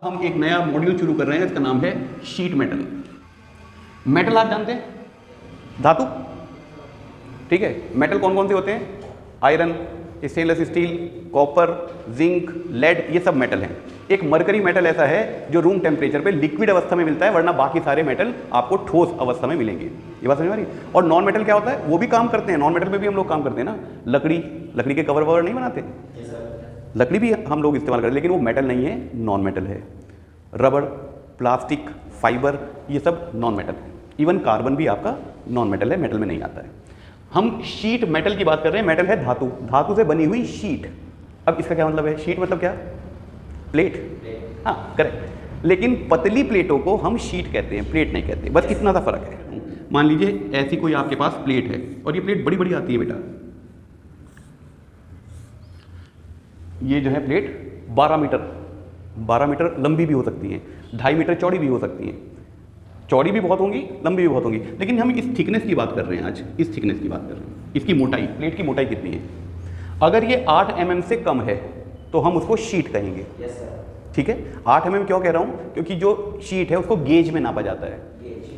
हम एक नया मॉड्यूल शुरू कर रहे हैं, इसका नाम है शीट मेटल। मेटल आप जानते हैं, धातु, ठीक है। मेटल कौन कौन से होते हैं? Iron, stainless steel, copper, zinc, lead, ये सब मेटल हैं। एक मरकरी मेटल ऐसा है जो रूम टेम्परेचर पे लिक्विड अवस्था में मिलता है, वरना बाकी सारे मेटल आपको ठोस अवस्था में मिलेंगे। ये बात समझ में आ रही? और नॉन मेटल क्या होता है? वो भी काम करते हैं, नॉन मेटल पे भी हम लोग काम करते हैं ना। लकड़ी के कवर ववर नहीं बनाते, लकड़ी भी हम लोग इस्तेमाल करते हैं, लेकिन वो मेटल नहीं है, नॉन मेटल है। रबड़, प्लास्टिक, फाइबर, ये सब नॉन मेटल है। इवन कार्बन भी आपका नॉन मेटल है, मेटल में नहीं आता है। हम शीट मेटल की बात कर रहे हैं। मेटल है धातु, धातु से बनी हुई शीट। अब इसका क्या मतलब है? शीट मतलब क्या? प्लेट। हाँ, करेक्ट। लेकिन पतली प्लेटों को हम शीट कहते हैं, प्लेट नहीं कहते। बस इतना सा फर्क है। मान लीजिए ऐसी कोई आपके पास प्लेट है, और ये प्लेट बड़ी बड़ी आती है बेटा। ये जो है प्लेट 12 मीटर लंबी भी हो सकती है, 2.5 मीटर चौड़ी भी हो सकती है। चौड़ी भी बहुत होंगी, लंबी भी बहुत होंगी। लेकिन हम इस थिकनेस की बात कर रहे हैं आज, इस थिकनेस की बात कर रहे हैं। इसकी मोटाई, प्लेट की मोटाई कितनी है? अगर ये 8 mm से कम है तो हम उसको शीट कहेंगे। ठीक है। 8 mm क्यों कह रहा हूँ? क्योंकि जो शीट है उसको गेज में नापा जाता है,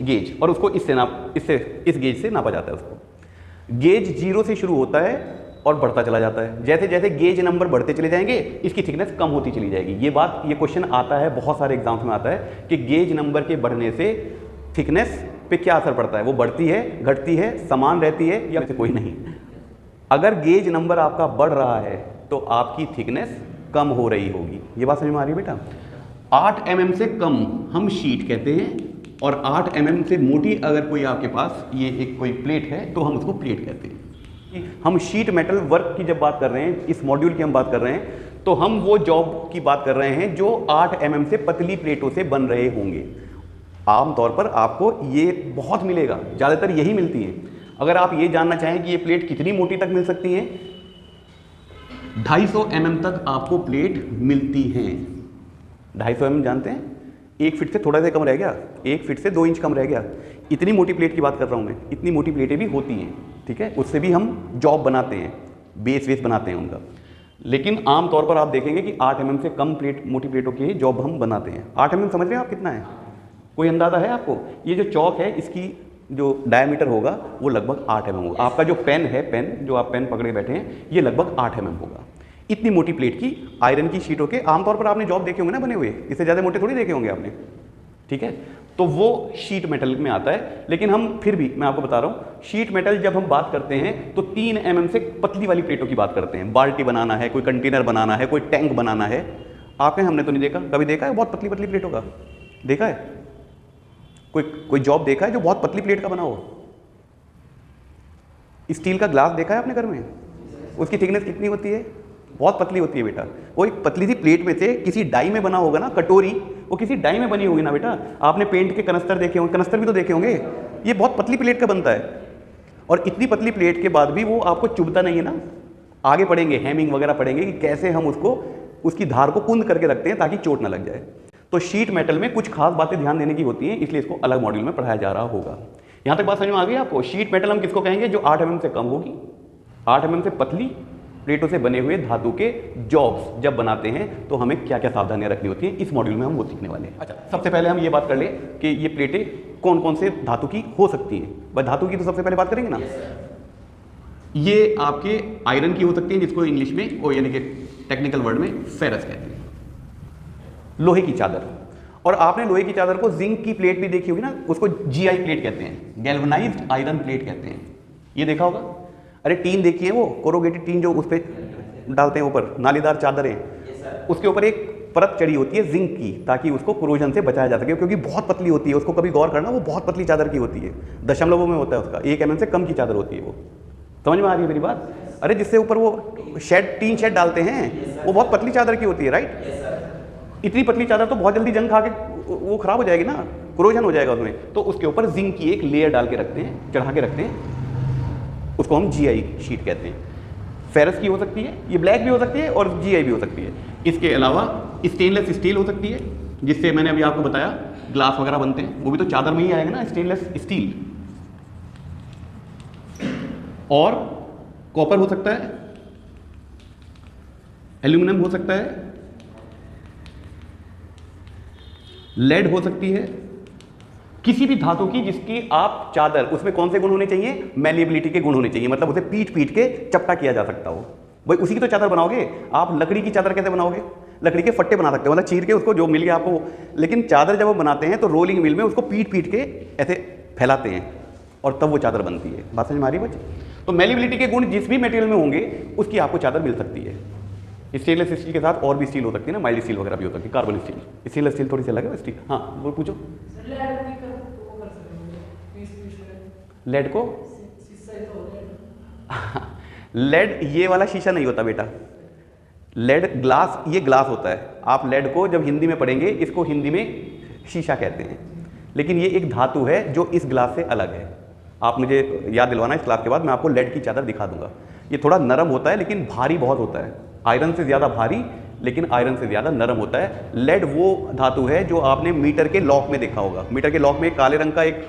गेज, और उसको इस गेज से नापा जाता है। उसको गेज 0 से शुरू होता है और बढ़ता चला जाता है। जैसे जैसे गेज नंबर बढ़ते चले जाएंगे, इसकी थिकनेस कम होती चली जाएगी। ये क्वेश्चन आता है, बहुत सारे एग्जाम्स में आता है कि गेज नंबर के बढ़ने से थिकनेस पे क्या असर पड़ता है। वो बढ़ती है, घटती है, समान रहती है, या कोई नहीं। अगर गेज नंबर आपका बढ़ रहा है तो आपकी थिकनेस कम हो रही होगी। ये बात समझ में आ रही है बेटा? 8 mm से कम हम शीट कहते हैं, और 8 mm से मोटी अगर कोई आपके पास ये एक कोई प्लेट है तो हम उसको प्लेट कहते हैं। हम शीट मेटल वर्क की जब बात कर रहे हैं, इस मॉड्यूल की हम बात कर रहे हैं, तो हम वो जॉब की बात कर रहे हैं जो 8 mm से पतली प्लेटों से बन रहे होंगे। आमतौर पर आपको ये बहुत मिलेगा, ज़्यादातर यही मिलती है। अगर आप ये जानना चाहें कि ये प्लेट कितनी मोटी तक मिल सकती है, 250 mm तक आपको प्लेट मिलती हैं। 250 mm जानते हैं? 1 फीट से थोड़ा सा कम रह गया, 1 फीट से 2 इंच कम रह गया। इतनी मोटी प्लेट की बात कर रहा हूँ मैं। इतनी मोटी प्लेटें भी होती हैं, ठीक है। उससे भी हम जॉब बनाते हैं, बेस बनाते हैं उनका। लेकिन आमतौर पर आप देखेंगे कि 8 mm से कम मोटी प्लेटों की जॉब हम बनाते हैं। 8 mm समझ रहे हैं आप कितना है? कोई अंदाज़ा है आपको? ये जो चौक है, इसकी जो डायमीटर होगा वो लगभग 8 mm होगा। आपका जो पेन है, जो आप पेन पकड़े बैठे हैं, ये लगभग 8 mm होगा। इतनी मोटी प्लेट की आयरन की शीटों के आमतौर पर आपने जॉब देखे होंगे ना बने हुए, इससे ज़्यादा मोटे थोड़ी देखे होंगे आपने, ठीक है। तो वो शीट मेटल में आता है। लेकिन हम फिर भी, मैं आपको बता रहा हूँ, शीट मेटल जब हम बात करते हैं तो 3 mm से पतली वाली प्लेटों की बात करते हैं। बाल्टी बनाना है, कोई कंटेनर बनाना है, कोई टैंक बनाना है। आपने, हमने तो नहीं देखा, कभी देखा है बहुत पतली पतली प्लेटों का? देखा है? कोई जॉब देखा है जो बहुत पतली प्लेट का बना हो? स्टील का ग्लास देखा है आपने घर में? उसकी थिकनेस कितनी होती है? बहुत पतली होती है बेटा। वो एक पतली सी प्लेट में से किसी डाई में बना होगा ना, कटोरी, वो किसी डाई में बनी होगी ना बेटा। आपने पेंट के कनस्तर देखे होंगे, कनस्तर भी तो देखे होंगे। ये बहुत पतली प्लेट का बनता है, और इतनी पतली प्लेट के बाद भी वो आपको चुभता नहीं है ना। आगे पढ़ेंगे, हैमिंग वगैरह पढ़ेंगे कि कैसे हम उसकी धार को कुंद करके रखते हैं ताकि चोट ना लग जाए। तो शीट मेटल में कुछ खास बातें ध्यान देने की होती हैं, इसलिए इसको अलग मॉड्यूल में पढ़ाया जा रहा होगा। यहाँ तक बात समझ में आ गई आपको? शीट मेटल हम किसको कहेंगे? जो 8 mm से कम होगी। 8 mm से पतली प्लेटों से बने हुए धातु के जॉब्स जब बनाते हैं तो हमें क्या क्या सावधानियां रखनी होती हैं, इस मॉड्यूल में हम वो सीखने वाले हैं। अच्छा, सबसे पहले हम ये बात कर लें कि ये प्लेटें कौन कौन से धातु की हो सकती हैं। भाई धातु की तो सबसे पहले बात करेंगे ना। ये आपके आयरन की हो सकती है, जिसको इंग्लिश में, वो यानी कि टेक्निकल वर्ड में फेरस कहते हैं। लोहे की चादर, और आपने लोहे की चादर को जिंक की प्लेट भी देखी होगी ना, उसको GI प्लेट कहते हैं, गैल्वेनाइज्ड आयरन प्लेट कहते हैं। ये देखा होगा? अरे टीन देखी है, वो कोरोगेटेड टीन जो उस पर डालते हैं ऊपर, नालीदार चादरें, उसके ऊपर एक परत चढ़ी होती है जिंक की, ताकि उसको कोरोजन से बचाया जा सके, क्योंकि बहुत पतली होती है। उसको कभी गौर करना, वो बहुत पतली चादर की होती है, दशमलवों में होता है उसका, 1 mm से कम की चादर होती है वो। समझ में आ रही है मेरी बात? अरे जिससे ऊपर वो टीन शेड डालते हैं, वो बहुत पतली चादर की होती है, राइट। इतनी पतली चादर तो बहुत जल्दी जंग खा के वो खराब हो जाएगी ना, कोरोजन हो जाएगा उसमें। तो उसके ऊपर जिंक की एक लेयर डाल के रखते हैं, चढ़ा के रखते हैं, उसको हम GI शीट कहते हैं। फेरस की हो सकती है, ये ब्लैक भी हो सकती है और GI भी हो सकती है। इसके अलावा स्टेनलेस स्टील हो सकती है, जिससे मैंने अभी आपको बताया ग्लास वगैरह बनते हैं, वो भी तो चादर में ही आएगा ना, स्टेनलेस स्टील। और कॉपर हो सकता है, एल्यूमिनियम हो सकता है, लेड हो सकती है, किसी भी धातु की जिसकी आप चादर, उसमें कौन से गुण होने चाहिए? मैलिएबिलिटी के गुण होने चाहिए, मतलब उसे पीट पीट के चपटा किया जा सकता हो। भाई उसी की तो चादर बनाओगे आप। लकड़ी की चादर कैसे बनाओगे? लकड़ी के फट्टे बना सकते हो, मतलब चीर के उसको जो मिल गया आपको। लेकिन चादर जब वो बनाते हैं तो रोलिंग मिल में उसको पीट पीट के ऐसे फैलाते हैं और तब वो चादर बनती है। बात समझ में आ रही है बच्चे? तो मैलिएबिलिटी के गुण जिस भी मटेरियल में होंगे उसकी आपको चादर मिल सकती है। स्टेनलेस स्टील के साथ और भी स्टील हो सकती है ना, माइल्ड स्टील वगैरह भी हो सकती है, कार्बन स्टील। स्टेनलेस स्टील थोड़ी सी अलग है स्टील। हाँ वो पूछो। लेड को लेड ये वाला शीशा नहीं होता बेटा, लेड ग्लास, ये ग्लास होता है। आप लेड को जब हिंदी में पढ़ेंगे इसको हिंदी में शीशा कहते हैं, लेकिन ये एक धातु है जो इस ग्लास से अलग है। आप मुझे याद दिलवाना, इस क्लास के बाद मैं आपको लेड की चादर दिखा दूंगा। ये थोड़ा नरम होता है लेकिन भारी बहुत होता है। आयरन से ज़्यादा भारी लेकिन आयरन से ज़्यादा नरम होता है। लेड वो धातु है जो आपने मीटर के लॉक में देखा होगा। मीटर के लॉक में काले रंग का एक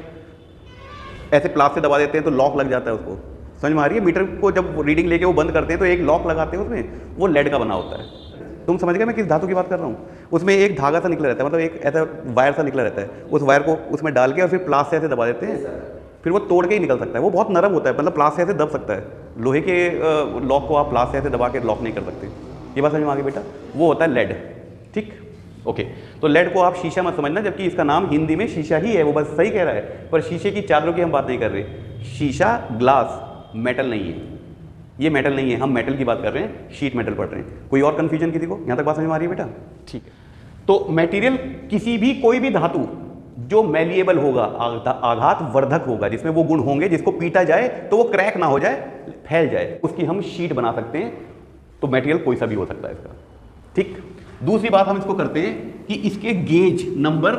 ऐसे प्लास से दबा देते हैं तो लॉक लग जाता है उसको। समझ में आ रही है? मीटर को जब रीडिंग लेके वो बंद करते हैं तो एक लॉक लगाते हैं उसमें, वो लेड का बना होता है। तुम समझ गए मैं किस धातु की बात कर रहा हूँ? उसमें एक धागा सा निकला रहता है, मतलब एक ऐसा वायर सा निकला रहता है। उस वायर को उसमें डाल के और फिर प्लास से ऐसे दबा देते हैं, फिर वो तोड़ के ही निकल सकता है। वो बहुत नरम होता है, मतलब प्लास से ऐसे दब सकता है। लोहे के लॉक को आप प्लास से ऐसे दबा के लॉक नहीं कर सकते। ये बात समझ में आ गई बेटा? वो होता है लेड। ठीक, ओके। तो लेड को आप शीशा मत समझना, जबकि इसका नाम हिंदी में शीशा ही है। वो बस सही कह रहा है, पर शीशे की चादरों की हम बात नहीं कर रहे। शीशा ग्लास मेटल नहीं है, ये मेटल नहीं है। हम मेटल की बात कर रहे हैं, शीट मेटल पढ़ रहे हैं। कोई और कन्फ्यूजन किसी को? यहाँ तक बात समझ में आ रही है बेटा? ठीक है। तो मटेरियल किसी भी, कोई भी धातु जो मैलिएबल होगा, आघात वर्धक होगा, जिसमें वो गुण होंगे जिसको पीटा जाए तो वो क्रैक ना हो जाए, फैल जाए, उसकी हम शीट बना सकते हैं। तो मटेरियल कोई सा भी हो सकता है इसका। ठीक। दूसरी बात हम इसको करते हैं कि इसके गेज नंबर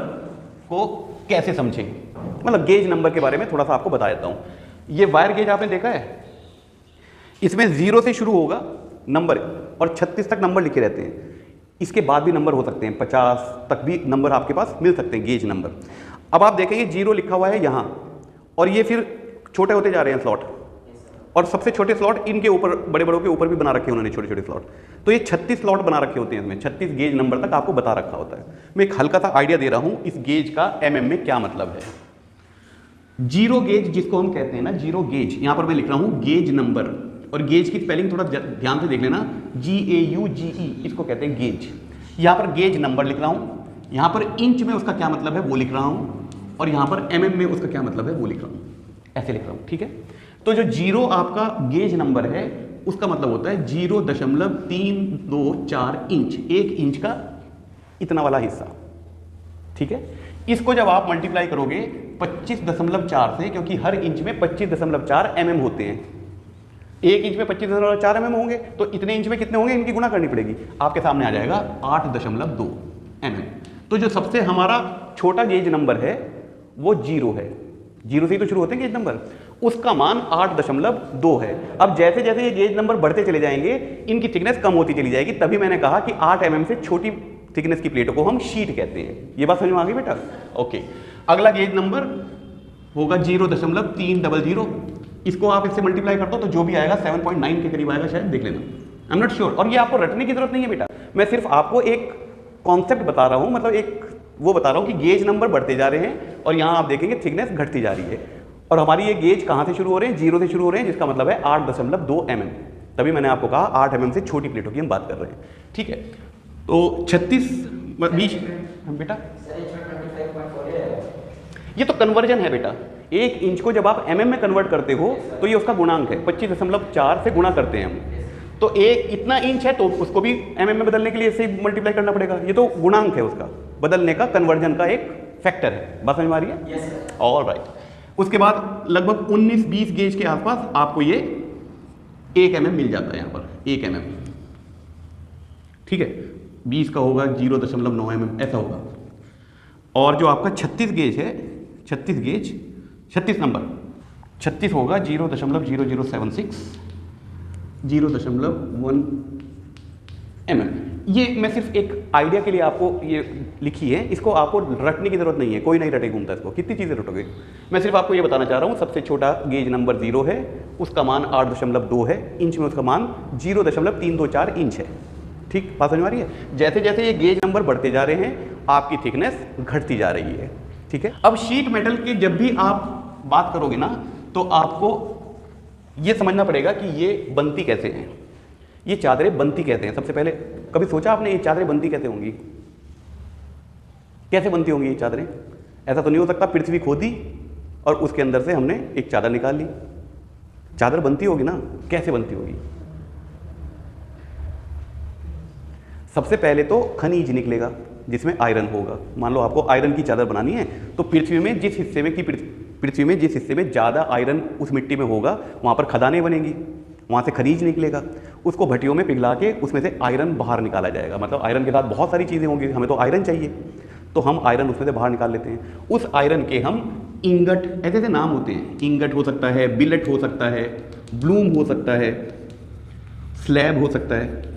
को कैसे समझें। मतलब गेज नंबर के बारे में थोड़ा सा आपको बता देता हूं। ये वायर गेज आपने देखा है, इसमें 0 से शुरू होगा नंबर और 36 तक नंबर लिखे रहते हैं। इसके बाद भी नंबर हो सकते हैं, 50 तक भी नंबर आपके पास मिल सकते हैं, गेज नंबर। अब आप देखेंगे 0 लिखा हुआ है यहाँ, और ये फिर छोटे होते जा रहे हैं स्लॉट, और सबसे छोटे स्लॉट इनके ऊपर, बड़े बड़ों के ऊपर भी बना रखे हैं उन्होंने छोटे छोटे स्लॉट। तो ये 36 स्लॉट बना रखे होते हैं इसमें, 36 गेज नंबर तक आपको बता रखा होता है। मैं एक हल्का सा आइडिया दे रहा हूँ इस गेज का mm में क्या मतलब है। 0 गेज जिसको हम कहते हैं ना, 0 गेज, यहाँ पर मैं लिख रहा हूँ गेज नंबर, और गेज की स्पेलिंग थोड़ा ध्यान से देख लेना, GAUGE, इसको कहते हैं गेज। यहाँ पर गेज नंबर लिख रहा हूँ, यहाँ पर इंच में उसका क्या मतलब है वो लिख रहा हूँ, और यहाँ पर mm में उसका क्या मतलब है वो लिख रहा हूँ, ऐसे लिख रहा हूँ। ठीक है। तो जो 0 आपका गेज नंबर है उसका मतलब होता है 0.324 इंच, 1 इंच का इतना वाला हिस्सा। ठीक है। इसको जब आप मल्टीप्लाई करोगे 25.4 से, क्योंकि हर इंच में 25.4 mm होते हैं, 1 इंच में 25.4 mm होंगे, तो इतने इंच में कितने होंगे, इनकी गुणा करनी पड़ेगी। आपके सामने आ जाएगा 8.2 mm। तो जो सबसे हमारा छोटा गेज नंबर है वो 0 है, 0 से ही तो शुरू होते हैं गेज नंबर, उसका मान 8.2 है। अब जैसे जैसे ये गेज नंबर बढ़ते चले जाएंगे इनकी थिकनेस कम होती चली जाएगी, तभी मैंने कहा कि 8 mm से छोटी थिकनेस की प्लेटों को हम शीट कहते हैं। ये बात समझ में आ गई बेटा? ओके। अगला गेज नंबर होगा 0.300, इसको आप इससे मल्टीप्लाई कर दो तो जो भी आएगा 7.9 के करीब आएगा शायद, देख लेना, आई एम नॉट श्योर। और ये आपको रटने की जरूरत नहीं है बेटा, मैं सिर्फ आपको एक कॉन्सेप्ट बता रहा हूँ, मतलब एक वो बता रहा हूँ कि गेज नंबर बढ़ते जा रहे हैं और यहाँ आप देखेंगे थिकनेस घटती जा रही है। और हमारी ये गेज कहाँ से शुरू हो रहे हैं? 0 से शुरू हो रहे हैं, जिसका मतलब है 8.2 mm। तभी मैंने आपको कहा 8 mm से छोटी प्लेटों की हम बात कर रहे हैं। ठीक है। तो 36 20 बेटा, ये तो कन्वर्जन है बेटा। 1 इंच को जब आप mm में कन्वर्ट करते हो तो ये उसका गुणांक है, 25.4 से गुणा करते हैं हम। तो एक इतना इंच है तो उसको भी mm में बदलने के लिए इसे मल्टीप्लाई करना पड़ेगा। ये तो गुणांक है उसका बदलने का, कन्वर्जन का एक फैक्टर है। बात समझ में आ रही है? All right. उसके बाद लगभग 19-20 गेज के आसपास आपको ये 1 mm मिल जाता है, यहाँ पर 1 mm। ठीक है। 20 का होगा 0.9 mm, ऐसा होगा। और जो आपका 36 गेज है, 36 गेज, 36 नंबर 36 होगा 0.0076, 0.1 mm। ये मैं सिर्फ एक आइडिया के लिए आपको ये लिखी है, इसको आपको रटने की जरूरत नहीं है, कोई नहीं रटे घूमता इसको, कितनी चीज़ें रटोगे। मैं सिर्फ आपको ये बताना चाह रहा हूँ, सबसे छोटा गेज नंबर 0 है, उसका मान 8.2 है, इंच में उसका मान 0.324 इंच है। ठीक, बात समझ में आ रही है? जैसे जैसे ये गेज नंबर बढ़ते जा रहे हैं आपकी थिकनेस घटती जा रही है। ठीक है, अब शीट मेटल की जब भी आप बात करोगे ना तो आपको ये समझना पड़ेगा कि ये बनती कैसे हैं, ये चादरें बनती कैसे हैं। सबसे पहले कभी सोचा आपने ये चादरें बनती कैसे होंगी? कैसे बनती होंगी ये चादरें? ऐसा तो नहीं हो सकता पृथ्वी खोदी और उसके अंदर से हमने एक चादर निकाल ली। चादर बनती होगी ना, कैसे बनती होगी? सबसे पहले तो खनिज निकलेगा जिसमें आयरन होगा। मान लो आपको आयरन की चादर बनानी है तो पृथ्वी में जिस हिस्से में ज़्यादा आयरन उस मिट्टी में होगा वहाँ पर खदानें बनेंगी, वहाँ से खनिज निकलेगा, उसको भट्टियों में पिघला के उसमें से आयरन बाहर निकाला जाएगा। मतलब आयरन के साथ बहुत सारी चीज़ें होंगी, हमें तो आयरन चाहिए तो हम आयरन उसमें से बाहर निकाल लेते हैं। उस आयरन के हम इंगट, ऐसे ऐसे नाम होते हैं, इंगट हो सकता है, बिलेट हो सकता है, ब्लूम हो सकता है, स्लैब हो सकता है।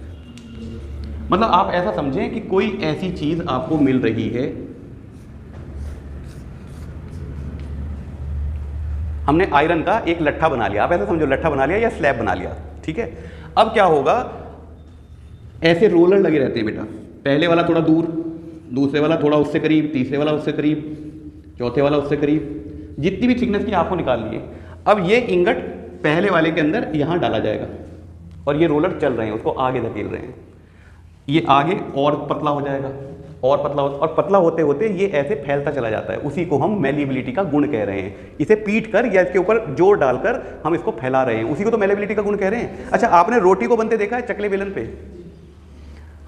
मतलब आप ऐसा समझें कि कोई ऐसी चीज़ आपको मिल रही है, हमने आयरन का एक लट्ठा बना लिया, आप ऐसा समझो लट्ठा बना लिया या स्लैब बना लिया। ठीक है, अब क्या होगा, ऐसे रोलर लगे रहते हैं बेटा, पहले वाला थोड़ा दूर, दूसरे वाला थोड़ा उससे करीब, तीसरे वाला उससे करीब, चौथे वाला उससे करीब, जितनी भी थिकनेस की आपको निकालनी है। अब ये इंगट पहले वाले के अंदर यहाँ डाला जाएगा और ये रोलर चल रहे हैं, उसको आगे धकेल रहे हैं, ये आगे और पतला हो जाएगा और पतला और पतला होते होते ये ऐसे फैलता चला जाता है। उसी को हम मेलिबिलिटी का गुण कह रहे हैं। इसे पीट कर या इसके ऊपर जोर डालकर हम इसको फैला रहे हैं, उसी को तो मेलिबिलिटी का गुण कह रहे हैं। अच्छा, आपने रोटी को बनते देखा है चकले बेलन पे?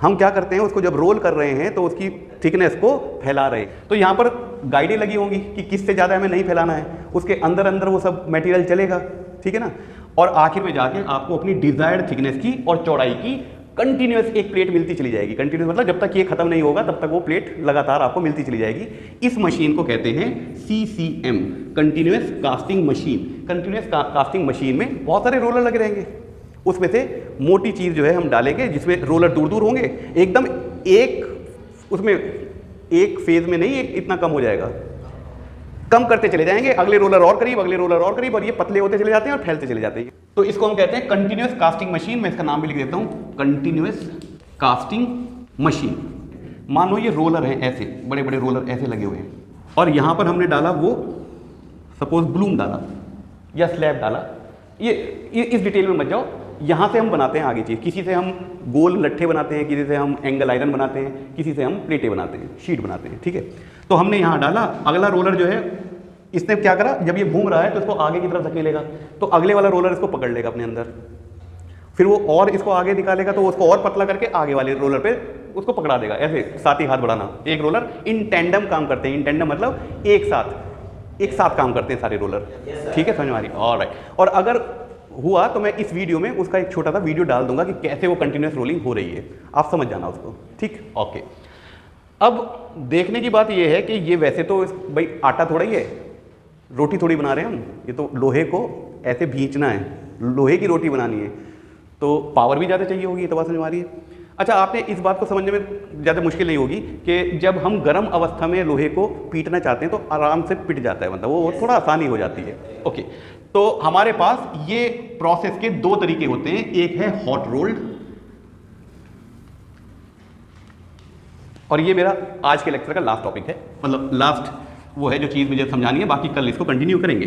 हम क्या करते हैं, उसको जब रोल कर रहे हैं तो उसकी थिकनेस को फैला रहे हैं। तो यहाँ पर गाइडें लगी होंगी कि किससे ज़्यादा हमें नहीं फैलाना है, उसके अंदर अंदर वो सब मटेरियल चलेगा। ठीक है ना, और आखिर में जाके आपको अपनी डिजायर्ड थिकनेस की और चौड़ाई की कंटिन्यूस एक प्लेट मिलती चली जाएगी। कंटिन्यूस मतलब जब तक ये खत्म नहीं होगा तब तक वो प्लेट लगातार आपको मिलती चली जाएगी। इस मशीन को कहते हैं CCM, continuous casting machine. Continuous casting machine में बहुत सारे रोलर लगे रहेंगे, उसमें से मोटी चीज़ जो है हम डालेंगे जिसमें रोलर दूर दूर होंगे, एकदम एक उसमें एक फेज में नहीं, एक इतना कम हो जाएगा, कम करते चले जाएंगे, अगले रोलर और करीब, अगले रोलर और करीब, और ये पतले होते चले जाते हैं और फैलते चले जाते हैं। तो इसको हम कहते हैं कंटिन्यूस कास्टिंग मशीन। मैं इसका नाम भी लिख देता हूँ, कंटिन्यूस कास्टिंग मशीन। मान लो ये रोलर है, ऐसे बड़े बड़े रोलर ऐसे लगे हुए हैं और यहाँ पर हमने डाला वो सपोज ब्लूम डाला या स्लैब डाला। ये इस डिटेल में मत जाओ, यहाँ से हम बनाते हैं आगे चीज़। किसी से हम गोल लट्ठे बनाते हैं, किसी से हम एंगल आयरन बनाते हैं, किसी से हम प्लेटें बनाते हैं, शीट बनाते हैं। ठीक है, तो हमने यहाँ डाला, अगला रोलर जो है इसने क्या करा, जब ये घूम रहा है तो इसको आगे की तरफ धकेलेगा, तो अगले वाला रोलर इसको पकड़ लेगा अपने अंदर, फिर वो और इसको आगे निकालेगा तो उसको और पतला करके आगे वाले रोलर पे उसको पकड़ा देगा। ऐसे साथ ही हाथ बढ़ाना, एक रोलर इन टेंडम काम करते हैं। इन टेंडम मतलब एक साथ काम करते हैं सारे रोलर। ठीक है, समझ में आ रही? ऑलराइट। और अगर हुआ तो मैं इस वीडियो में उसका एक छोटा सा वीडियो डाल दूंगा कि कैसे वो कंटिन्यूस रोलिंग हो रही है, आप समझ जाना उसको। ठीक, ओके। अब देखने की बात ये है कि ये वैसे तो भाई आटा थोड़ा ही है, रोटी थोड़ी बना रहे हैं हम, ये तो लोहे को ऐसे भींचना है, लोहे की रोटी बनानी है, तो पावर भी ज़्यादा चाहिए होगी, ये तो बात समझ में आ रही है। अच्छा, आपने इस बात को समझने में ज़्यादा मुश्किल नहीं होगी कि जब हम गर्म अवस्था में लोहे को पीटना चाहते हैं तो आराम से पिट जाता है, मतलब वो थोड़ा आसानी हो जाती है। ओके, तो हमारे पास ये प्रोसेस के दो तरीके होते हैं, एक है हॉट रोल्ड, और ये मेरा आज के लेक्चर का लास्ट टॉपिक है, मतलब लास्ट वो है जो चीज़ मुझे समझानी है, बाकी कल इसको कंटिन्यू करेंगे।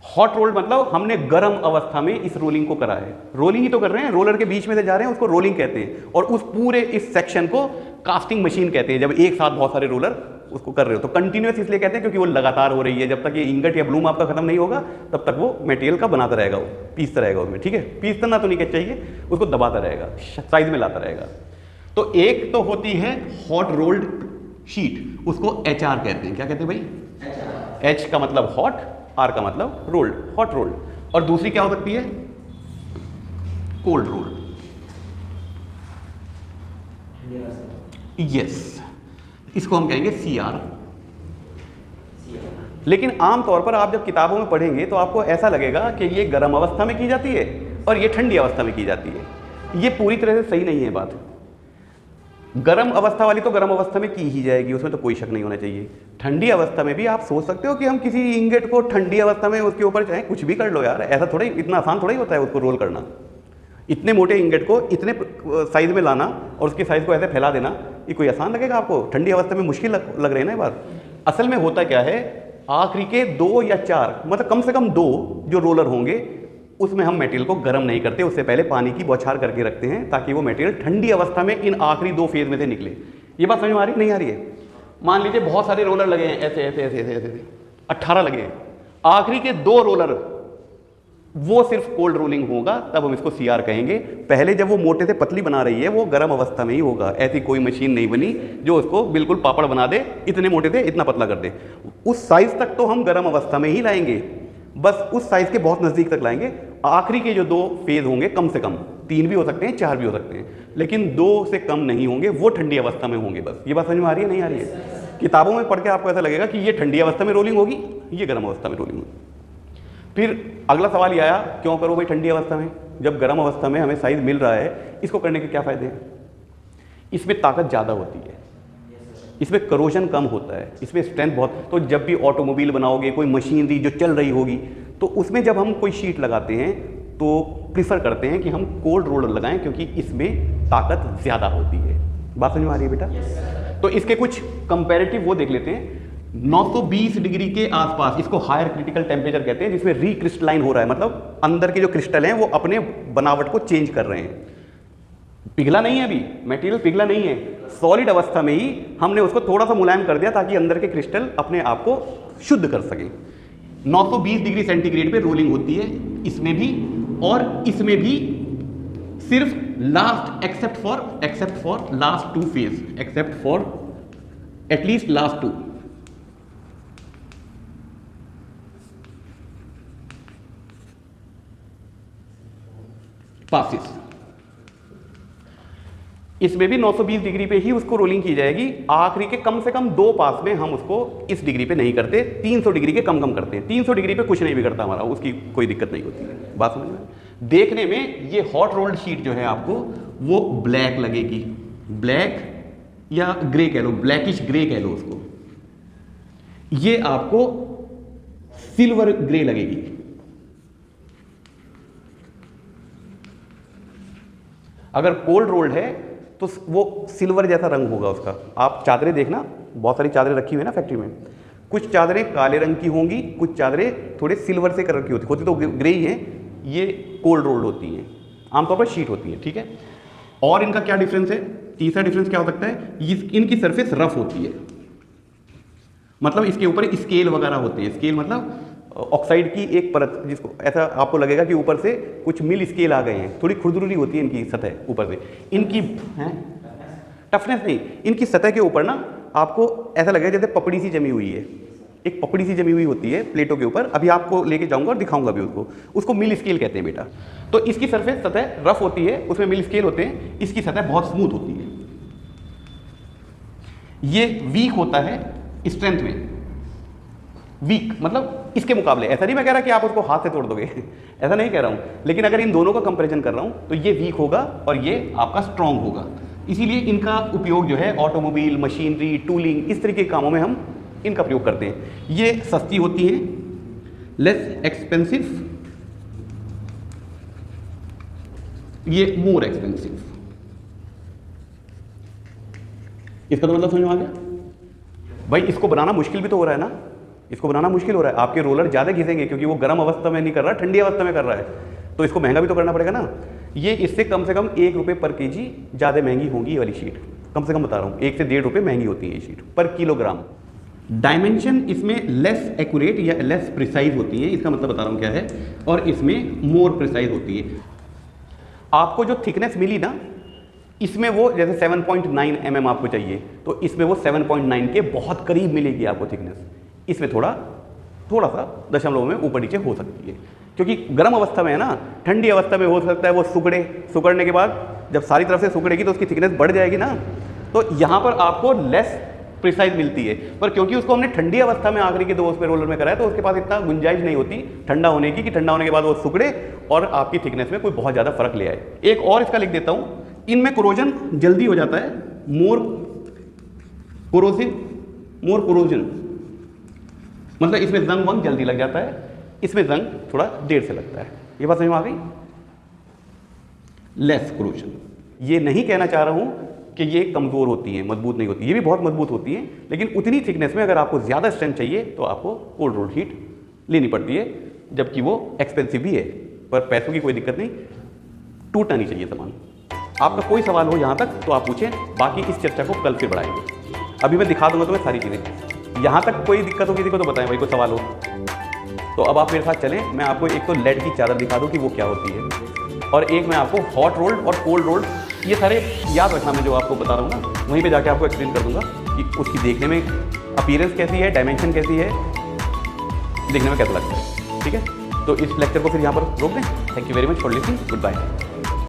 हॉट रोल्ड मतलब हमने गर्म अवस्था में इस रोलिंग को करा है, रोलिंग ही तो कर रहे हैं, रोलर के बीच में से जा रहे हैं, उसको रोलिंग कहते हैं। और उस पूरे इस सेक्शन को कास्टिंग मशीन कहते हैं, जब एक साथ बहुत सारे रोलर उसको कर रहे हो। तो कंटिन्यूस इसलिए कहते हैं क्योंकि वो लगातार हो रही है, जब तक ये इंगट या ब्लूम आपका खत्म नहीं होगा तब तक वो मटेरियल का बनाता रहेगा, वो पीसता रहेगा उसमें। ठीक है, पीसना तो नहीं कहना चाहिए, उसको दबाता रहेगा, साइज में लाता रहेगा। तो एक तो होती है हॉट रोल्ड शीट, उसको HR कहते हैं। क्या कहते हैं भाई? H का मतलब हॉट, R का मतलब रोल्ड, हॉट रोल्ड। और दूसरी क्या हो सकती है? Cold rolled. यस, इसको हम कहेंगे CR। लेकिन आमतौर पर आप जब किताबों में पढ़ेंगे तो आपको ऐसा लगेगा कि ये गर्म अवस्था में की जाती है और ये ठंडी अवस्था में की जाती है। ये पूरी तरह से सही नहीं है बात। गर्म अवस्था वाली तो गर्म अवस्था में की ही जाएगी, उसमें तो कोई शक नहीं होना चाहिए। ठंडी अवस्था में भी आप सोच सकते हो कि हम किसी इंगट को ठंडी अवस्था में उसके ऊपर चाहे कुछ भी कर लो यार, ऐसा थोड़ा ही, इतना आसान थोड़ा ही होता है उसको रोल करना। इतने मोटे इंगेट को इतने साइज में लाना और उसके साइज को ऐसे फैला देना, ये कोई आसान लगेगा आपको? ठंडी अवस्था में मुश्किल लग रही है ना ये बात। असल में होता क्या है, आखिरी के 2 या 4 मतलब कम से कम 2 जो रोलर होंगे उसमें हम मटेरियल को गर्म नहीं करते, उससे पहले पानी की बौछार करके रखते हैं ताकि वो मटेरियल ठंडी अवस्था में इन आखिरी 2 फेज में से निकले। ये बात समझ में आ रही नहीं आ रही है? मान लीजिए बहुत सारे रोलर लगे हैं, ऐसे ऐसे ऐसे ऐसे ऐसे 18 लगे हैं, आखिरी के 2 रोलर वो सिर्फ कोल्ड रोलिंग होगा, तब हम इसको सीआर कहेंगे। पहले जब वो मोटे से पतली बना रही है वो गर्म अवस्था में ही होगा। ऐसी कोई मशीन नहीं बनी जो उसको बिल्कुल पापड़ बना दे, इतने मोटे से इतना पतला कर दे। उस साइज तक तो हम गर्म अवस्था में ही लाएंगे, बस उस साइज के बहुत नज़दीक तक लाएंगे। आखिरी के जो 2 फेज होंगे, कम से कम 3 भी हो सकते हैं, 4 भी हो सकते हैं, लेकिन 2 से कम नहीं होंगे, वो ठंडी अवस्था में होंगे। बस ये बात समझ में आ रही है नहीं आ रही है? किताबों में पढ़ के आपको ऐसा लगेगा कि ये ठंडी अवस्था में रोलिंग होगी, ये गर्म अवस्था में रोलिंग होगी। फिर अगला सवाल ये आया, क्यों करो भाई ठंडी अवस्था में, जब गर्म अवस्था में हमें साइज मिल रहा है, इसको करने के क्या फ़ायदे हैं? इसमें ताकत ज़्यादा होती है, इसमें करोजन कम होता है, इसमें स्ट्रेंथ बहुत। तो जब भी ऑटोमोबाइल बनाओगे, कोई मशीनरी जो चल रही होगी, तो उसमें जब हम कोई शीट लगाते हैं तो प्रीफर करते हैं कि हम कोल्ड रोलर लगाएं, क्योंकि इसमें ताकत ज़्यादा होती है। बात समझ में आ रही है बेटा? तो इसके कुछ कंपैरेटिव वो देख लेते हैं। 920 डिग्री के आसपास, इसको हायर क्रिटिकल टेम्परेचर कहते हैं, जिसमें रिक्रिस्टलाइन हो रहा है, मतलब अंदर के जो क्रिस्टल हैं वो अपने बनावट को चेंज कर रहे हैं। पिघला नहीं है, अभी मटेरियल पिघला नहीं है, सॉलिड अवस्था में ही हमने उसको थोड़ा सा मुलायम कर दिया ताकि अंदर के क्रिस्टल अपने आप को शुद्ध कर सके। 920 डिग्री सेंटीग्रेड पे रोलिंग होती है इसमें भी और इसमें भी, सिर्फ last except for last 2 phase, except for at least last 2। Passes, इसमें भी 920 डिग्री पे ही उसको रोलिंग की जाएगी। आखिरी के कम से कम 2 पास में हम उसको इस डिग्री पे नहीं करते, 300 डिग्री के कम करते हैं। 300 डिग्री पे कुछ नहीं बिगड़ता हमारा, उसकी कोई दिक्कत नहीं होती है। बात समझ में? देखने में ये हॉट रोल्ड शीट जो है आपको वो ब्लैक लगेगी, ब्लैक या ग्रे कह लो, ब्लैकिश ग्रे कह लो उसको। ये आपको सिल्वर ग्रे लगेगी। अगर कोल्ड रोल्ड है तो वो सिल्वर जैसा रंग होगा उसका। आप चादरें देखना, बहुत सारी चादरें रखी हुई है ना फैक्ट्री में, कुछ चादरें काले रंग की होंगी, कुछ चादरें थोड़े सिल्वर से कलर की होती तो ग्रे ही हैं, ये कोल्ड रोल्ड होती हैं, आमतौर पर शीट होती है। ठीक है, और इनका क्या डिफरेंस है? तीसरा डिफरेंस क्या हो सकता है? इनकी सरफेस रफ होती है, मतलब इसके ऊपर स्केल वगैरह होते हैं। स्केल मतलब ऑक्साइड की एक परत, जिसको ऐसा आपको लगेगा कि ऊपर से कुछ मिल स्केल आ गए हैं, थोड़ी खुरदुरी होती है इनकी सतह ऊपर से। इनकी हैं टफनेस नहीं, इनकी सतह के ऊपर ना आपको ऐसा लगेगा जैसे पपड़ी सी जमी हुई है, एक पपड़ी सी जमी हुई होती है प्लेटों के ऊपर। अभी आपको लेके जाऊंगा और दिखाऊंगा भी उसको मिल स्केल कहते हैं बेटा। तो इसकी सरफेस सतह रफ होती है, उसमें मिल स्केल होते हैं, इसकी सतह बहुत स्मूथ होती है। ये वीक होता है स्ट्रेंथ में, वीक मतलब इसके मुकाबले। ऐसा नहीं मैं कह रहा कि आप उसको हाथ से तोड़ दोगे ऐसा नहीं कह रहा हूं, लेकिन अगर इन दोनों का कंपैरिजन कर रहा हूं तो ये वीक होगा और ये आपका स्ट्रांग होगा। इसीलिए इनका उपयोग जो है ऑटोमोबाइल, मशीनरी, टूलिंग, इस तरीके के कामों में हम इनका प्रयोग करते हैं। ये सस्ती होती हैं, लेस एक्सपेंसिव, ये मोर एक्सपेंसिव। इसका तो मतलब समझ में आ गया भाई। इसको बनाना मुश्किल भी तो हो रहा है ना, इसको बनाना मुश्किल हो रहा है। आपके रोलर ज़्यादा घिसेंगे क्योंकि वो गर्म अवस्था में नहीं कर रहा, ठंडी अवस्था में कर रहा है, तो इसको महंगा भी तो करना पड़ेगा ना। ये इससे कम से कम 1 रुपये पर केजी ज़्यादा महंगी होगी ये वाली शीट, कम से कम बता रहा हूँ 1 से 1.5 रुपये महंगी होती है ये शीट पर किलोग्राम। डायमेंशन इसमें लेस एक्यूरेट या लेस प्रिसाइज होती है, इसका मतलब बता रहा हूँ क्या है, और इसमें मोर प्रिसाइज होती है। आपको जो थिकनेस मिली ना, इसमें वो जैसे 7.9 mm आपको चाहिए, तो इसमें वो 7.9 के बहुत करीब मिलेगी आपको थिकनेस। इसमें थोड़ा सा दशमलव में ऊपर नीचे हो सकती है, क्योंकि गर्म अवस्था में है ना। ठंडी अवस्था में हो सकता है वो सुगड़ने के बाद जब सारी तरफ से सुगड़ेगी तो उसकी थिकनेस बढ़ जाएगी ना, तो यहाँ पर आपको लेस प्रिसाइज मिलती है। पर क्योंकि उसको हमने ठंडी अवस्था में आखिरी के 2 उसमें रोलर में कराया, तो उसके पास इतना गुंजाइश नहीं होती ठंडा होने की, कि ठंडा होने के बाद वो सुगड़े और आपकी थिकनेस में कोई बहुत ज़्यादा फर्क ले आए। एक और इसका लिख देता हूँ, इनमें कोरोजन जल्दी हो जाता है, मोर कोरोजन, मतलब इसमें जंग वंग जल्दी लग जाता है, इसमें जंग थोड़ा देर से लगता है। ये बात समझ में आ गई? Less corrosion. ये नहीं कहना चाह रहा हूँ कि ये कमज़ोर होती हैं, मजबूत नहीं होती, ये भी बहुत मजबूत होती हैं, लेकिन उतनी थिकनेस में अगर आपको ज़्यादा स्ट्रेंथ चाहिए तो आपको कोल्ड रोल्ड शीट लेनी पड़ती है, जबकि वो एक्सपेंसिव भी है, पर पैसों की कोई दिक्कत नहीं, टूटना नहीं चाहिए सामान। आपका कोई सवाल हो यहाँ तक तो आप पूछें, बाकी इस चर्चा को कल फिर बढ़ाएंगे। अभी मैं दिखा दूंगा तुम्हें सारी चीज़ें। यहाँ तक कोई दिक्कत हो किसी को तो बताएं भाई, कोई सवाल हो तो अब आप मेरे साथ चलें। मैं आपको एक तो लेड की चादर दिखा दूँ कि वो क्या होती है, और एक मैं आपको हॉट रोल्ड और कोल्ड रोल्ड, ये सारे याद रखना, मैं जो आपको बता रहा हूँ ना, वहीं पे जाके आपको एक्सप्लेन कर दूंगा कि उसकी देखने में अपीयरेंस कैसी है, डायमेंशन कैसी है, देखने में कैसा लगता है। ठीक है, तो इस लेक्चर को फिर यहाँ पर रोक दें। Thank you very much for listening, good bye.